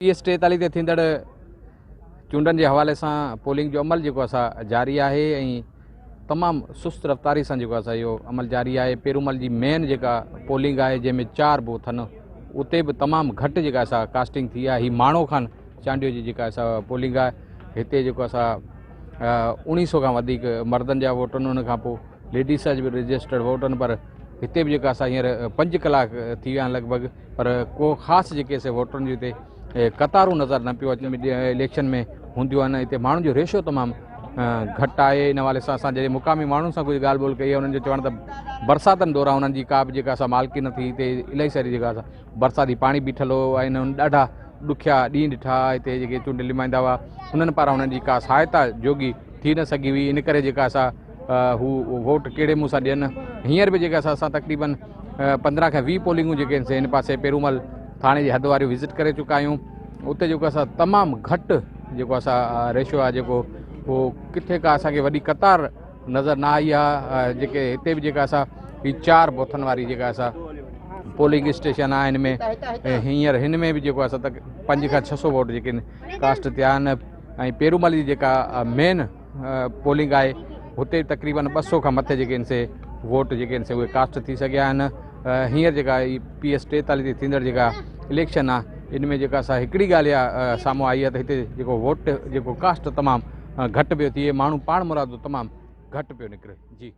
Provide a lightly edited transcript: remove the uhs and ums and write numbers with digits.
PS 43 ते थींदड़ चूंडनि जे हवाले सां पोलिंग जो अमल जेको असां जारी आहे ऐं तमामु सुस्त रफ़्तारी सां जेको असां इहो अमल जारी आहे। पेरूमल जी मेन जेका पोलिंग आहे जंहिंमें 4 बूथ आहिनि उते बि तमामु घटि जेका असां कास्टिंग थी आहे। ही माणो खान चांडियो जी जेका असां पोलिंग आहे हिते जेको असां 1900 खां वधीक मर्दनि जा वोट आहिनि, उन खां पोइ लेडीस जा बि रजिस्टर्ड वोट आहिनि, पर हिते बि जेका असां हींअर 5 कलाक थी विया आहिनि लॻभॻि, पर को ख़ासि जेके असां वोटरनि जी हिते कतारूं नज़र न पियो अचे इलेक्शन में हूंदियूं आहिनि। हिते माण्हुनि जो रेशो तमामु घटि आहे। इन हवाले सां असां जॾहिं मुक़ामी माण्हुनि सां कुझु ॻाल्हि ॿोल कई आहे, उन्हनि जो चवणु त बरसातनि दौरान उन्हनि जी का बि जेका असां मालिकी न थी। हिते इलाही सारी जेका असां बरसाती पाणी बीठल हो ऐं हिननि ॾाढा ॾुखिया ॾींहं ॾिठा। हिते जेके चूंड लिमाईंदा हुआ उन्हनि पारां उन्हनि जी का सहायता जोगी थी न सघी हुई। इन करे जेका असां हू वोट कहिड़े मुंहुं सां ॾियनि। हींअर बि जेका असां तक़रीबन 15 खां 20 पोलिंगूं जेके आहिनि से हिन पासे पेरूमल थाणे जी हद वारियूं विज़िट करे चुका आहियूं। उते जेको असां तमामु घटि जेको असां रेशो आहे जेको उहो किथे का असांखे वॾी कतार नज़र न आई आहे। जेके हिते बि जेका असां ही 4 बूथनि वारी जेका असां पोलिंग स्टेशन आहे हिन में हींअर हिन में बि जेको असां 5 खां 600 वोट जेके आहिनि कास्ट थिया आहिनि। ऐं पेरूमल जी जेका मेन पोलिंग आहे हुते तक़रीबन 200 खां मथे जेके आहिनि से वोट जेके आहिनि से उहे कास्ट थी सघिया आहिनि। हींअर जेका PS 43 ते थींदड़ जेका इलेक्शन आहे इन में जेका असां हिकिड़ी ॻाल्हि आहे साम्हूं आई आहे त हिते जेको वोट जेको कास्ट तमामु घटि पियो थिए, माण्हू पाण मुरादो तमामु घटि पियो निकिरे। जी।